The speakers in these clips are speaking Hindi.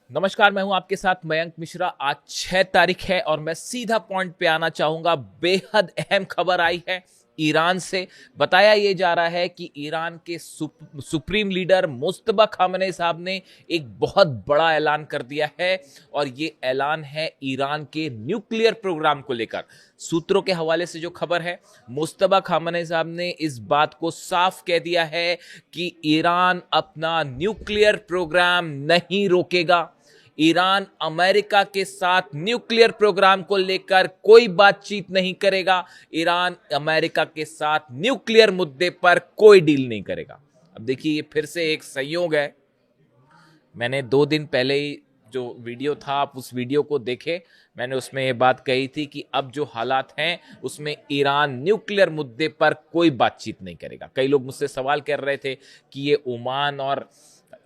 नमस्कार, मैं हूं आपके साथ मयंक मिश्रा। आज 6 तारीख है और मैं सीधा पॉइंट पे आना चाहूंगा। बेहद अहम खबर आई है ईरान से। बताया ये जा रहा है कि ईरान के सुप्रीम लीडर मुस्तबा खामनेई साहब ने एक बहुत बड़ा ऐलान कर दिया है और ये ऐलान है ईरान के न्यूक्लियर प्रोग्राम को लेकर। सूत्रों के हवाले से जो खबर है, मुस्तबा खामनेई साहब ने इस बात को साफ कह दिया है कि ईरान अपना न्यूक्लियर प्रोग्राम नहीं रोकेगा। ईरान अमेरिका के साथ न्यूक्लियर प्रोग्राम को लेकर कोई बातचीत नहीं करेगा। ईरान अमेरिका के साथ न्यूक्लियर मुद्दे पर कोई डील नहीं करेगा। अब देखिए, ये फिर से एक संयोग है। मैंने 2 दिन पहले ही जो वीडियो था, आप उस वीडियो को देखे, मैंने उसमें ये बात कही थी कि अब जो हालात हैं उसमें ईरान न्यूक्लियर मुद्दे पर कोई बातचीत नहीं करेगा। कई लोग मुझसे सवाल कर रहे थे कि ये ओमान और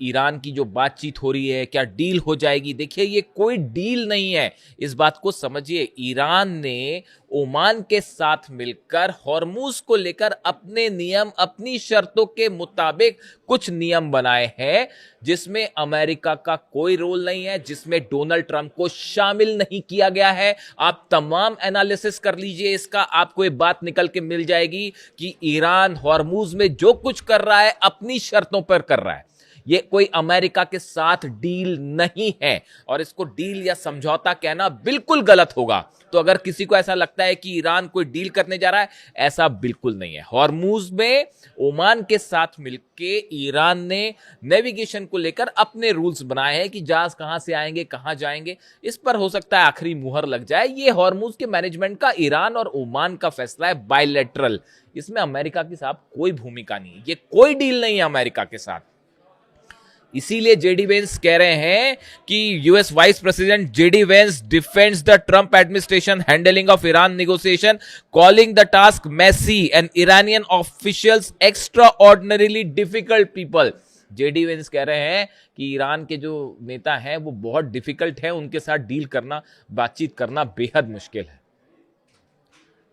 ईरान की जो बातचीत हो रही है, क्या डील हो जाएगी? देखिए, ये कोई डील नहीं है, इस बात को समझिए। ईरान ने ओमान के साथ मिलकर हॉर्मूज को लेकर अपने नियम, अपनी शर्तों के मुताबिक कुछ नियम बनाए हैं, जिसमें अमेरिका का कोई रोल नहीं है, जिसमें डोनाल्ड ट्रंप को शामिल नहीं किया गया है। आप तमाम एनालिसिस कर लीजिए इसका, आपको ये बात निकल के मिल जाएगी कि ईरान हॉर्मूज में जो कुछ कर रहा है अपनी शर्तों पर कर रहा है। ये कोई अमेरिका के साथ डील नहीं है और इसको डील या समझौता कहना बिल्कुल गलत होगा। तो अगर किसी को ऐसा लगता है कि ईरान कोई डील करने जा रहा है, ऐसा बिल्कुल नहीं है। हॉर्मूज में ओमान के साथ मिलकर ईरान ने नेविगेशन को लेकर अपने रूल्स बनाए हैं कि जहाज कहां से आएंगे, कहां जाएंगे। इस पर हो सकता है आखिरी मुहर लग जाए। ये हॉर्मूज के मैनेजमेंट का ईरान और ओमान का फैसला है, बायलैटरल। इसमें अमेरिका की साहब कोई भूमिका नहीं है। ये कोई डील नहीं है अमेरिका के साथ। इसीलिए जेडी वेंस कह रहे हैं कि US vice president JD Vance defends the Trump administration handling of Iran negotiation, calling the task messy and Iranian officials extraordinarily difficult people. JD Vance कह रहे हैं कि ईरान के जो नेता हैं वो बहुत डिफिकल्ट है, उनके साथ डील करना, बातचीत करना बेहद मुश्किल है।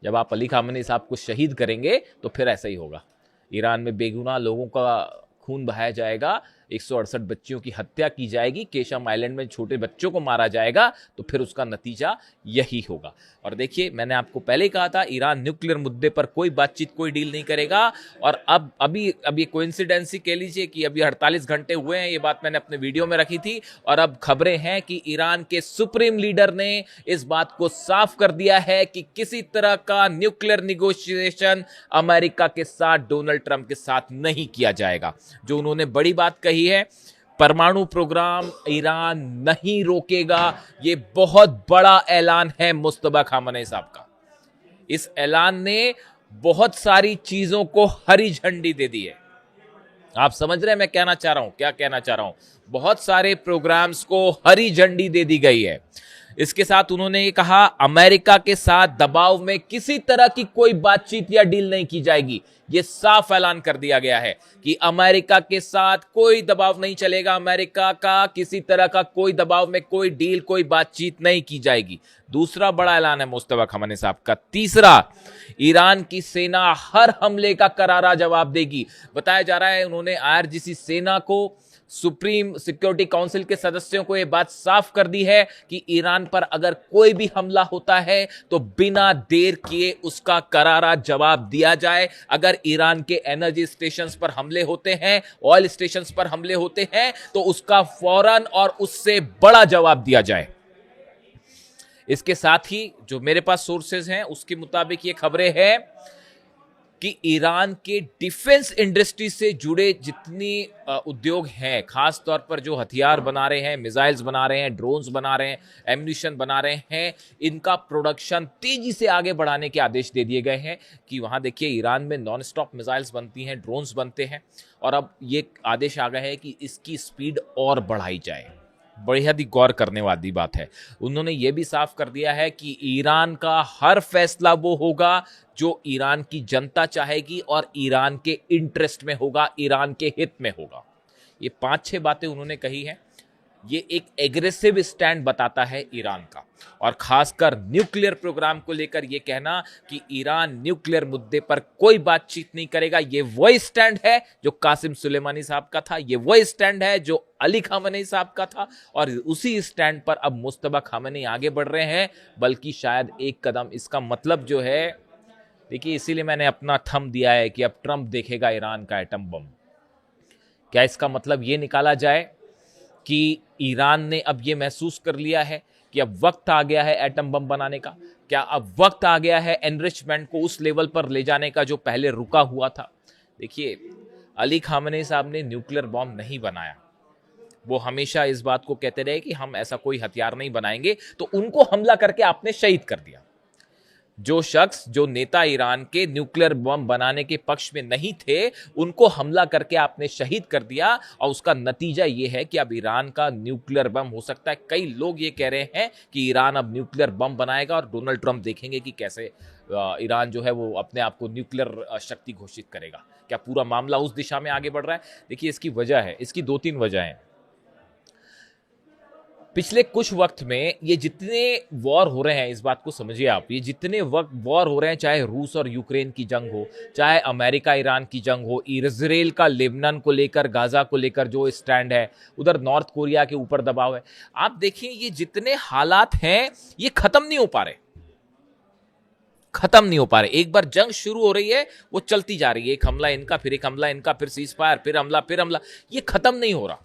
जब आप अली खामनेई साहब को शहीद करेंगे तो फिर ऐसा ही होगा। ईरान में बेगुनाह लोगों का खून बहाया जाएगा, 168 बच्चियों की हत्या की जाएगी, केशम आइलैंड में छोटे बच्चों को मारा जाएगा, तो फिर उसका नतीजा यही होगा। और देखिए, मैंने आपको पहले ही कहा था, ईरान न्यूक्लियर मुद्दे पर कोई बातचीत, कोई डील नहीं करेगा। और अब अभी कोइंसिडेंसी कह लीजिए कि अभी 48 घंटे हुए हैं, ये बात मैंने अपने वीडियो में रखी थी, और अब खबरें हैं कि ईरान के सुप्रीम लीडर ने इस बात को साफ कर दिया है कि किसी तरह का न्यूक्लियर निगोशिएशन अमेरिका के साथ, डोनाल्ड ट्रंप के साथ नहीं किया जाएगा। जो उन्होंने बड़ी बात कही है, परमाणु प्रोग्राम ईरान नहीं रोकेगा। ये बहुत बड़ा ऐलान है मुस्तबा खामनेई साहब का। इस ऐलान ने बहुत सारी चीजों को हरी झंडी दे दी है। आप समझ रहे हैं मैं कहना चाह रहा हूं, क्या कहना चाह रहा हूं? बहुत सारे प्रोग्राम्स को हरी झंडी दे दी गई है। इसके साथ उन्होंने ये कहा, अमेरिका के साथ दबाव में किसी तरह की कोई बातचीत या डील नहीं की जाएगी। ये साफ ऐलान कर दिया गया है कि अमेरिका के साथ कोई दबाव नहीं चलेगा, अमेरिका का किसी तरह का कोई दबाव में कोई डील, कोई बातचीत नहीं की जाएगी। दूसरा बड़ा ऐलान है मुस्तफा खamenei साहब का। तीसरा, ईरान की सेना हर हमले का करारा जवाब देगी। बताया जा रहा है उन्होंने आईआरजीसी सेना को, सुप्रीम सिक्योरिटी काउंसिल के सदस्यों को यह बात साफ कर दी है कि ईरान पर अगर कोई भी हमला होता है तो बिना देर किए उसका करारा जवाब दिया जाए। अगर ईरान के एनर्जी स्टेशंस पर हमले होते हैं, ऑयल स्टेशंस पर हमले होते हैं, तो उसका फौरन और उससे बड़ा जवाब दिया जाए। इसके साथ ही जो मेरे पास सोर्सेज हैं उसके मुताबिक ये खबरें हैं कि ईरान के डिफेंस इंडस्ट्री से जुड़े जितनी उद्योग हैं, खास तौर पर जो हथियार बना रहे हैं, मिसाइल्स बना रहे हैं, ड्रोन्स बना रहे हैं, एम्यूनिशन बना रहे हैं, इनका प्रोडक्शन तेजी से आगे बढ़ाने के आदेश दे दिए गए हैं। कि वहां देखिए, ईरान में नॉन स्टॉप मिसाइल्स बनती हैं, ड्रोन्स बनते हैं, और अब ये आदेश आ गए हैं कि इसकी स्पीड और बढ़ाई जाए। बेहद ही गौर करने वाली बात है। उन्होंने ये भी साफ कर दिया है कि ईरान का हर फैसला वो होगा जो ईरान की जनता चाहेगी और ईरान के इंटरेस्ट में होगा, ईरान के हित में होगा। ये 5-6 बातें उन्होंने कही हैं। ये एक एग्रेसिव स्टैंड बताता है ईरान का, और खासकर न्यूक्लियर प्रोग्राम को लेकर ये कहना कि ईरान न्यूक्लियर मुद्दे पर कोई बातचीत नहीं करेगा, ये वही स्टैंड है जो कासिम सुलेमानी साहब का था, ये वही स्टैंड है जो अली खामेनी साहब का था, और उसी स्टैंड पर अब मुस्तफा खामेनी आगे बढ़ रहे हैं, बल्कि शायद एक कदम। इसका मतलब जो है, देखिए इसीलिए मैंने अपना थंब दिया है कि अब ट्रंप देखेगा ईरान का एटम बम। क्या इसका मतलब ये निकाला जाए कि ईरान ने अब ये महसूस कर लिया है कि अब वक्त आ गया है एटम बम बनाने का? क्या अब वक्त आ गया है एनरिचमेंट को उस लेवल पर ले जाने का जो पहले रुका हुआ था? देखिए, अली खामेनी साहब ने न्यूक्लियर बॉम्ब नहीं बनाया, वो हमेशा इस बात को कहते रहे कि हम ऐसा कोई हथियार नहीं बनाएंगे, तो उनको हमला करके आपने शहीद कर दिया। जो शख्स, जो नेता ईरान के न्यूक्लियर बम बनाने के पक्ष में नहीं थे, उनको हमला करके आपने शहीद कर दिया, और उसका नतीजा यह है कि अब ईरान का न्यूक्लियर बम हो सकता है। कई लोग ये कह रहे हैं कि ईरान अब न्यूक्लियर बम बनाएगा और डोनाल्ड ट्रंप देखेंगे कि कैसे ईरान जो है वो अपने आप को न्यूक्लियर शक्ति घोषित करेगा। क्या पूरा मामला उस दिशा में आगे बढ़ रहा है? देखिए, इसकी वजह है, इसकी 2-3 वजह हैं। पिछले कुछ वक्त में ये जितने वॉर हो रहे हैं, इस बात को समझिए आप, ये जितने वक्त वॉर हो रहे हैं, चाहे रूस और यूक्रेन की जंग हो, चाहे अमेरिका ईरान की जंग हो, इजराइल का लेबनान को लेकर, गाजा को लेकर जो स्टैंड है, उधर नॉर्थ कोरिया के ऊपर दबाव है, आप देखिए ये जितने हालात हैं ये खत्म नहीं हो पा रहे, खत्म नहीं हो पा रहे। एक बार जंग शुरू हो रही है, वो चलती जा रही है, एक हमला इनका, फिर एक हमला इनका, फिर सीज फायर, फिर हमला, फिर हमला, ये खत्म नहीं हो रहा।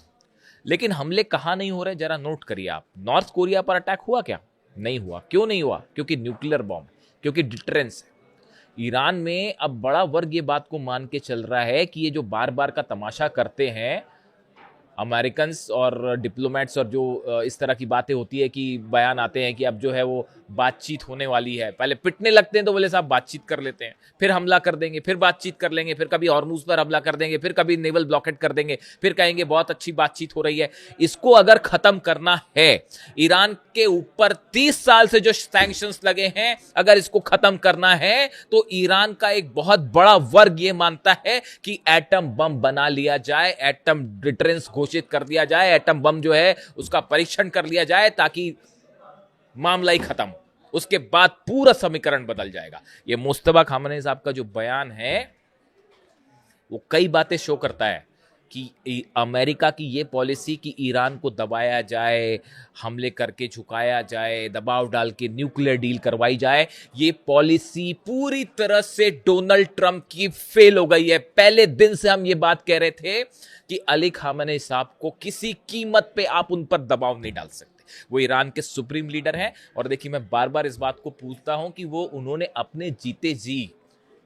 लेकिन हमले कहां नहीं हो रहे, जरा नोट करिए आप। नॉर्थ कोरिया पर अटैक हुआ क्या? नहीं हुआ। क्यों नहीं हुआ? क्योंकि न्यूक्लियर बॉम्ब, क्योंकि डिटरेंस है। ईरान में अब बड़ा वर्ग ये बात को मान के चल रहा है कि ये जो बार बार का तमाशा करते हैं अमेरिकन और डिप्लोमेट्स, और जो इस तरह की बातें होती है कि बयान आते हैं कि अब जो है वो बातचीत होने वाली है, पहले पिटने लगते हैं तो बोले साहब बातचीत कर लेते हैं, फिर हमला कर देंगे, फिर बातचीत कर लेंगे, फिर कभी हॉर्मुज पर हमला कर देंगे, फिर कभी नेवल ब्लॉकेट कर देंगे, फिर कहेंगे बहुत अच्छी बातचीत हो रही है। इसको अगर खत्म करना है, ईरान के ऊपर 30 साल से जो सैंक्शंस लगे हैं, अगर इसको खत्म करना है तो ईरान का एक बहुत बड़ा वर्ग ये मानता है कि एटम बम बना लिया जाए, एटम डिटरेंस घोषित कर दिया जाए, एटम बम जो है उसका परीक्षण कर लिया जाए, ताकि मामला ही खत्म हो। उसके बाद पूरा समीकरण बदल जाएगा। ये मुस्तफा खामेनी साहब का जो बयान है वो कई बातें शो करता है कि अमेरिका की ये पॉलिसी कि ईरान को दबाया जाए, हमले करके झुकाया जाए, दबाव डाल के न्यूक्लियर डील करवाई जाए, ये पॉलिसी पूरी तरह से डोनाल्ड ट्रंप की फेल हो गई है। पहले दिन से हम ये बात कह रहे थे कि अली खामेनी साहब को किसी कीमत पे आप उन पर दबाव नहीं डाल सकते। वो ईरान के सुप्रीम लीडर हैं, और देखिए मैं बार बार इस बात को पूछता हूं कि वो उन्होंने अपने जीते जी,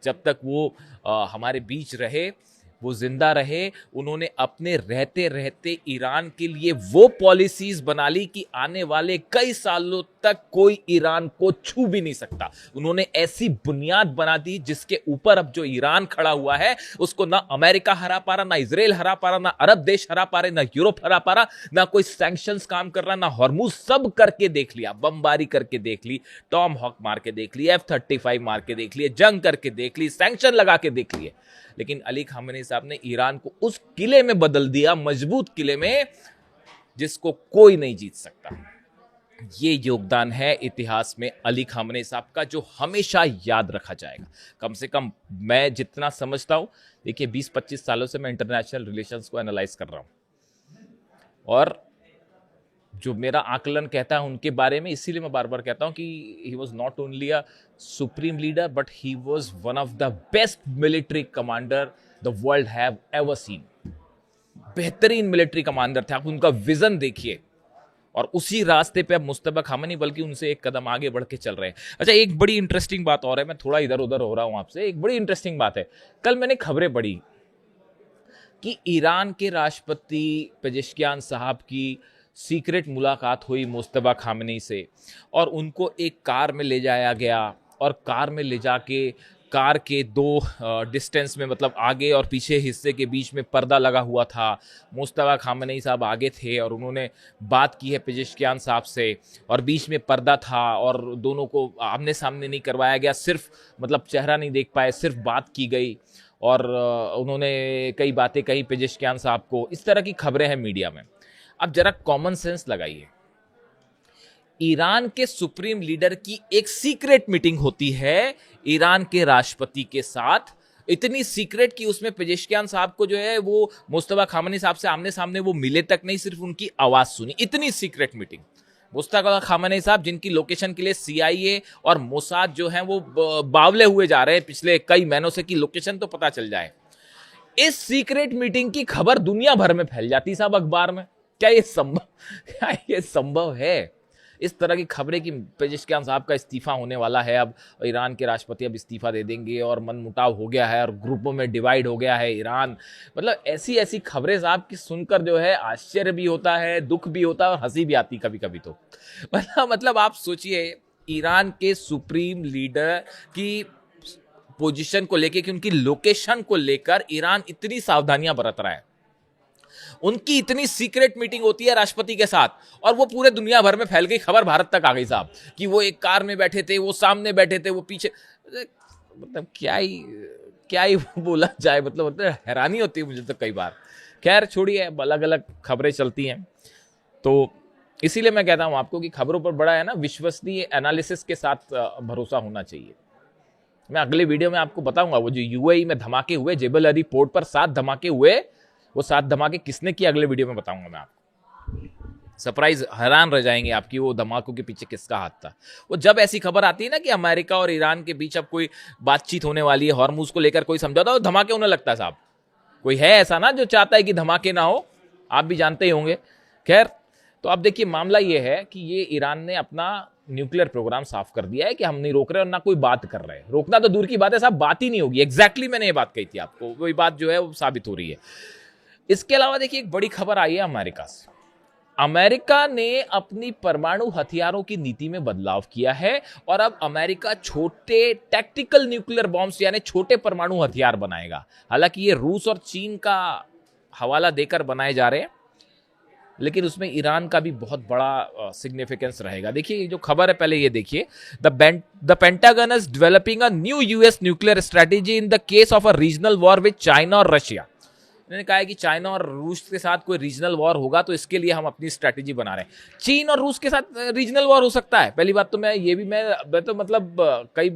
जब तक वो हमारे बीच रहे, वो जिंदा रहे, उन्होंने अपने रहते रहते ईरान के लिए वो पॉलिसीज बना ली कि आने वाले कई सालों तक कोई ईरान को छू भी नहीं सकता। उन्होंने ऐसी बुनियाद बना दी जिसके ऊपर अब जो ईरान खड़ा हुआ है उसको ना अमेरिका हरा पा रहा, ना इजराइल हरा पा रहा, ना अरब देश हरा पा रहे, ना यूरोप हरा पा रहा, ना कोई सैंक्शंस काम कर रहा, ना हॉर्मुज। सब करके देख लिया, बमबारी करके देख ली, टॉम हॉक मार के देख ली, F-35 मार के देख लिए, जंग करके देख ली, सैंक्शन लगा के देख लिए, लेकिन अली खामेनी साहब ने ईरान को उस किले में बदल दिया, मजबूत किले में, जिसको कोई नहीं जीत सकता। ये योगदान है इतिहास में अली खामेनी साहब का, जो हमेशा याद रखा जाएगा। कम से कम मैं जितना समझता हूं, देखिए 20-25 सालों से मैं इंटरनेशनल रिलेशंस को एनालाइज कर रहा हूं, और जो मेरा आकलन कहता है उनके बारे में, इसीलिए मैं बार बार कहता हूं कि he was not only a supreme leader, but he was one of the best military commander the world have ever seen. बेहतरीन मिलिट्री कमांडर थे। आप उनका विजन देखिए, और उसी रास्ते पे अब मुस्तफा खामेनी बल्कि उनसे एक कदम आगे बढ़ के चल रहे हैं। अच्छा, एक बड़ी इंटरेस्टिंग बात और है, मैं थोड़ा इधर उधर हो रहा हूं आपसे, एक बड़ी इंटरेस्टिंग बात है। कल मैंने खबरें पढ़ी कि ईरान के राष्ट्रपति पेजेश्कियान साहब की सीक्रेट मुलाकात हुई मुस्तफा खामेनी से, और उनको एक कार में ले जाया गया, और कार में ले जाके कार के 2 डिस्टेंस में, मतलब आगे और पीछे हिस्से के बीच में पर्दा लगा हुआ था। मुस्तफा खामेनी साहब आगे थे और उन्होंने बात की है पेजेश्कियान साहब से, और बीच में पर्दा था, और दोनों को आमने सामने नहीं करवाया गया, सिर्फ मतलब चेहरा नहीं देख पाए, सिर्फ बात की गई, और उन्होंने कई बातें कही पेजेश्कियान साहब को। इस तरह की खबरें हैं मीडिया में। अब जरा कॉमन सेंस लगाइए, ईरान के सुप्रीम लीडर की एक सीक्रेट मीटिंग होती है ईरान के राष्ट्रपति के साथ, इतनी सीक्रेट कि उसमें पेजेश्कियान साहब को जो है वो मुस्तफा खामनी साहब से आमने सामने वो मिले तक नहीं, सिर्फ उनकी आवाज सुनी, इतनी सीक्रेट मीटिंग। मुस्तफा खामनी साहब जिनकी लोकेशन के लिए सीआईए और मोसाद जो है वो बावले हुए जा रहे हैं पिछले कई महीनों से कि लोकेशन तो पता चल जाए, इस सीक्रेट मीटिंग की खबर दुनिया भर में फैल जाती साहब अखबार में। क्या ये संभव है? इस तरह की खबरें कि पेजेश्कियान साहब का इस्तीफा होने वाला है, अब ईरान के राष्ट्रपति अब इस्तीफा दे देंगे और मनमुटाव हो गया है और ग्रुपों में डिवाइड हो गया है ईरान, मतलब ऐसी ऐसी खबरें साहब की सुनकर जो है आश्चर्य भी होता है, दुख भी होता है और हंसी भी आती कभी कभी। तो मतलब आप सोचिए, ईरान के सुप्रीम लीडर की पोजीशन को लेकर कि उनकी लोकेशन को लेकर ईरान इतनी सावधानियां बरत रहा है, उनकी इतनी सीक्रेट मीटिंग होती है राष्ट्रपति के साथ और वो पूरे दुनिया भर में फैल गई, खबर भारत तक आ गई साहब कि वो एक कार में बैठे थे, वो सामने बैठे थे, वो पीछे, मतलब क्या ही बोला जाए, मतलब हैरानी होती है मुझे तो कई बार। खैर छोड़िए, अलग अलग खबरें चलती हैं, तो इसीलिए मैं कहता हूं आपको कि खबरों पर बड़ा है ना विश्वसनीय एनालिसिस के साथ भरोसा होना चाहिए। मैं अगले वीडियो में आपको बताऊंगा वो जो यूएई में धमाके हुए, जेबल अली पोर्ट पर 7 धमाके हुए, वो 7 धमाके किसने किए अगले वीडियो में बताऊंगा मैं आपको। सरप्राइज, हैरान रह जाएंगे आपकी वो धमाकों के पीछे किसका हाथ था। वो जब ऐसी खबर आती है ना कि अमेरिका और ईरान के बीच अब कोई बातचीत होने वाली है, हॉर्मुज को लेकर कोई समझौता, तो धमाके होने लगता है साहब। कोई है ऐसा ना जो चाहता है कि धमाके ना हो, आप भी जानते ही होंगे। खैर, तो अब देखिए मामला ये है कि ये ईरान ने अपना न्यूक्लियर प्रोग्राम साफ कर दिया है कि हम नहीं रोक रहे और ना कोई बात कर रहे हैं। रोकना तो दूर की बात है साहब, बात ही नहीं होगी। एग्जैक्टली मैंने ये बात कही थी आपको, वही बात जो है वो साबित हो रही है। इसके अलावा देखिए एक बड़ी खबर आई है अमेरिका से। अमेरिका ने अपनी परमाणु हथियारों की नीति में बदलाव किया है और अब अमेरिका छोटे टैक्टिकल न्यूक्लियर बॉम्ब्स यानी छोटे परमाणु हथियार बनाएगा। हालांकि ये रूस और चीन का हवाला देकर बनाए जा रहे हैं, लेकिन उसमें ईरान का भी बहुत बड़ा सिग्निफिकेंस रहेगा। देखिए ये जो खबर है पहले ये देखिए, the pentagon is developing a new US nuclear strategy in the case of a regional war with China और रशिया। उन्होंने कहा है कि चाइना और रूस के साथ कोई रीजनल वॉर होगा तो इसके लिए हम अपनी स्ट्रेटेजी बना रहे हैं। चीन और रूस के साथ रीजनल वॉर हो सकता है, पहली बात तो मैं तो मतलब कई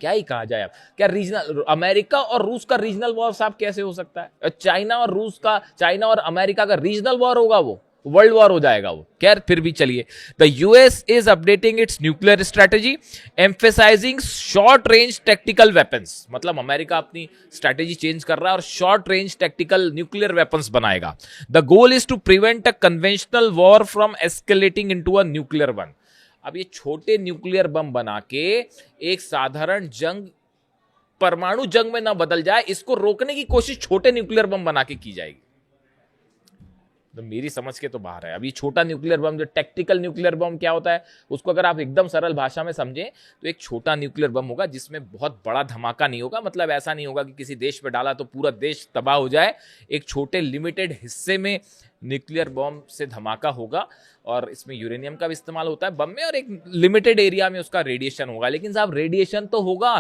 क्या ही कहा जाए, अब क्या रीजनल अमेरिका और रूस का रीजनल वॉर साहब कैसे हो सकता है? चाइना और अमेरिका का रीजनल वॉर होगा, वो वर्ल्ड वॉर हो जाएगा वो। खैर फिर भी चलिए, the US is updating its nuclear strategy emphasizing short range tactical weapons. मतलब अमेरिका अपनी स्ट्रेटेजी चेंज कर रहा है और short range tactical nuclear weapons बनाएगा। The goal is to prevent a conventional war from escalating into a nuclear one. अब ये छोटे न्यूक्लियर बम बना के एक साधारण जंग परमाणु जंग में ना बदल जाए, इसको रोकने की कोशिश छोटे न्यूक्लियर बम बना के की जाएगी। तो मेरी समझ के तो बाहर है। अब ये छोटा न्यूक्लियर बम, जो टैक्टिकल न्यूक्लियर बम क्या होता है, उसको अगर आप एकदम सरल भाषा में समझें तो एक छोटा न्यूक्लियर बम होगा जिसमें बहुत बड़ा धमाका नहीं होगा। मतलब ऐसा नहीं होगा कि किसी देश पे डाला तो पूरा देश तबाह हो जाए। एक छोटे लिमिटेड हिस्से में न्यूक्लियर बम से धमाका होगा और इसमें यूरेनियम का भी इस्तेमाल होता है बम में, और एक लिमिटेड एरिया में उसका रेडिएशन होगा। लेकिन साहब रेडिएशन तो होगा,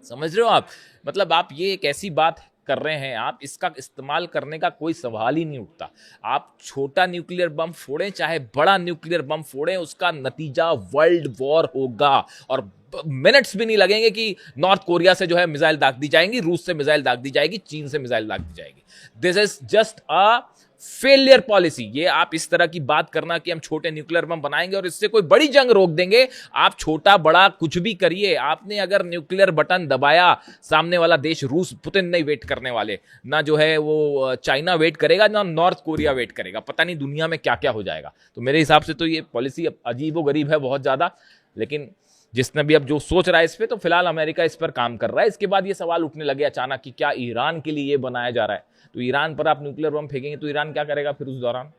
समझ रहे हो आप? मतलब आप ये एक ऐसी बात कर रहे हैं, आप इसका इस्तेमाल करने का कोई सवाल ही नहीं उठता। आप छोटा न्यूक्लियर बम फोड़ें चाहे बड़ा न्यूक्लियर बम फोड़ें, उसका नतीजा वर्ल्ड वॉर होगा। और मिनट्स भी नहीं लगेंगे कि नॉर्थ कोरिया से जो है मिसाइल दाग दी जाएंगी, रूस से मिसाइल दाग दी जाएगी, चीन से मिसाइल दाग दी जाएगी। This is just a failure policy. ये आप इस तरह की बात करना कि हम छोटे न्यूक्लियर बम बनाएंगे और इससे कोई बड़ी जंग रोक देंगे, आप छोटा बड़ा कुछ भी करिए, आपने अगर न्यूक्लियर बटन दबाया, सामने वाला देश रूस, पुतिन नहीं वेट करने वाले, ना जो है वो चाइना वेट करेगा, ना नॉर्थ कोरिया वेट करेगा। पता नहीं दुनिया में क्या क्या हो जाएगा। तो मेरे हिसाब से तो ये पॉलिसी अजीबोगरीब है बहुत ज्यादा। लेकिन जिसने भी अब जो सोच रहा है इस पर, तो फिलहाल अमेरिका इस पर काम कर रहा है। इसके बाद ये सवाल उठने लगे अचानक कि क्या ईरान के लिए ये बनाया जा रहा है? तो ईरान पर आप न्यूक्लियर बम फेंकेंगे तो ईरान क्या करेगा फिर उस दौरान?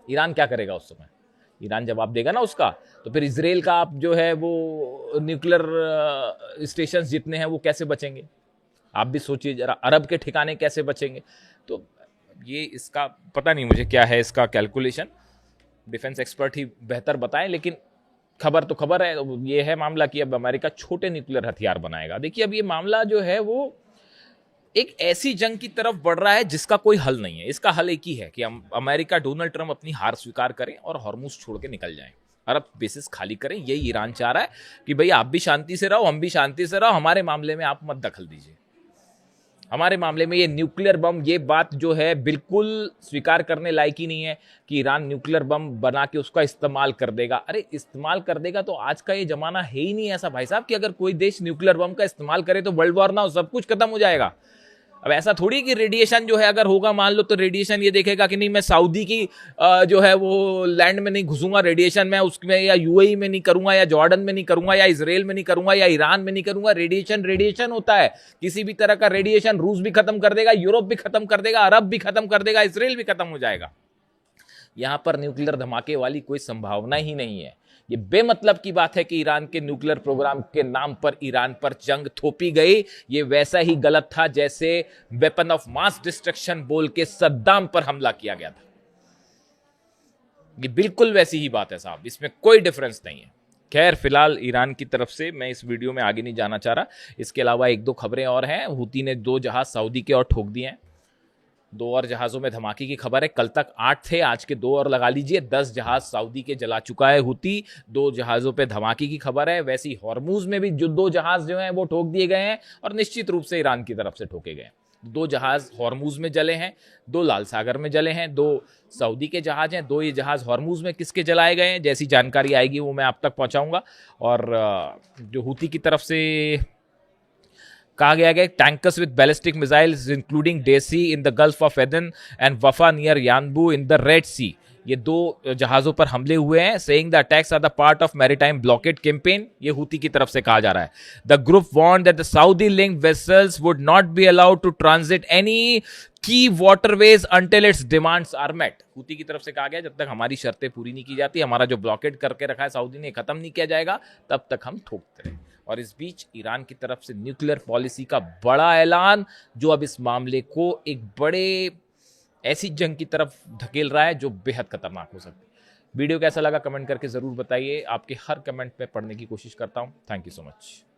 ईरान क्या करेगा उस समय? ईरान जवाब देगा ना उसका। तो फिर इजराइल का आप जो है वो न्यूक्लियर स्टेशन जितने हैं वो कैसे बचेंगे? आप भी सोचिए जरा, अरब के ठिकाने कैसे बचेंगे? तो ये इसका पता नहीं मुझे क्या है इसका कैलकुलेशन, डिफेंस एक्सपर्ट ही बेहतर बताएं। लेकिन खबर तो खबर है, ये है मामला कि अब अमेरिका छोटे न्यूक्लियर हथियार बनाएगा। देखिए अब ये मामला जो है वो एक ऐसी जंग की तरफ बढ़ रहा है जिसका कोई हल नहीं है। इसका हल एक ही है कि अमेरिका, डोनाल्ड ट्रंप अपनी हार स्वीकार करें और हॉर्मुज छोड़ के निकल जाएं, अरब बेसिस खाली करें। यही ईरान चाह रहा है कि भाई आप भी शांति से रहो, हम भी शांति से रहो, हमारे मामले में आप मत दखल दीजिए। हमारे मामले में ये न्यूक्लियर बम, ये बात जो है बिल्कुल स्वीकार करने लायक ही नहीं है कि ईरान न्यूक्लियर बम बना के उसका इस्तेमाल कर देगा। अरे इस्तेमाल कर देगा तो आज का ये जमाना है ही नहीं ऐसा भाई साहब कि अगर कोई देश न्यूक्लियर बम का इस्तेमाल करे तो वर्ल्ड वॉर ना हो, सब कुछ खत्म हो जाएगा। अब ऐसा थोड़ी कि रेडिएशन जो है अगर होगा मान लो तो रेडिएशन ये देखेगा कि नहीं मैं सऊदी की जो है वो लैंड में नहीं घुसूंगा, रेडिएशन मैं उसमें या यूएई में नहीं करूंगा, या जॉर्डन में नहीं करूंगा, या इजराइल में नहीं करूंगा, या ईरान में नहीं करूंगा। रेडिएशन रेडिएशन होता है, किसी भी तरह का रेडिएशन रूस भी खत्म कर देगा, यूरोप भी खत्म कर देगा, अरब भी खत्म कर देगा, इसराइल भी खत्म हो जाएगा। यहां पर न्यूक्लियर धमाके वाली कोई संभावना ही नहीं है। ये बेमतलब की बात है कि ईरान के न्यूक्लियर प्रोग्राम के नाम पर ईरान पर जंग थोपी गई। ये वैसा ही गलत था जैसे वेपन ऑफ मास डिस्ट्रक्शन बोल के सद्दाम पर हमला किया गया था। ये बिल्कुल वैसी ही बात है साहब, इसमें कोई डिफरेंस नहीं है। खैर फिलहाल ईरान की तरफ से मैं इस वीडियो में आगे नहीं जाना चाह रहा। इसके अलावा एक दो खबरें और हैं। हूती ने 2 जहाज सऊदी के और ठोक दिए हैं। 2 और जहाजों में धमाके की खबर है। कल तक 8 थे, आज के 2 और लगा लीजिए, 10 जहाज सऊदी के जला चुका है हूती। 2 जहाजों पे धमाके की खबर है। वैसे ही हॉर्मुज में भी जो 2 जहाज जो हैं वो ठोक दिए गए हैं और निश्चित रूप से ईरान की तरफ से ठोके गए। 2 जहाज हॉर्मुज में जले हैं, 2 लाल सागर में जले हैं, 2 सऊदी के जहाज हैं, 2 ये जहाज हॉर्मुज में किसके जलाए गए हैं, जैसी जानकारी आएगी वो मैं आप तक पहुंचाऊंगा। और जो हूती की तरफ से कहा गया है tankers with ballistic missiles including Daisy in the Gulf of Aden and Wafa near Yanbu in the Red Sea, ये 2 जहाजों पर हमले हुए हैं। Saying the attacks are the part of maritime blockade campaign, ये हूती की तरफ से कहा जा रहा है। The group warned that the Saudi linked vessels would not be allowed to transit any key waterways until its demands are met. Houthi की तरफ से कहा गया जब तक हमारी शर्तें पूरी नहीं की जाती, हमारा जो ब्लॉकेड करके रखा है सऊदी ने खत्म नहीं किया जाएगा, तब तक हम ठोकते रहें। और इस बीच ईरान की तरफ से न्यूक्लियर पॉलिसी का बड़ा ऐलान, जो अब इस मामले को एक बड़े ऐसी जंग की तरफ धकेल रहा है जो बेहद खतरनाक हो सकती है। वीडियो कैसा लगा कमेंट करके जरूर बताइए। आपके हर कमेंट में पढ़ने की कोशिश करता हूं। Thank you so much.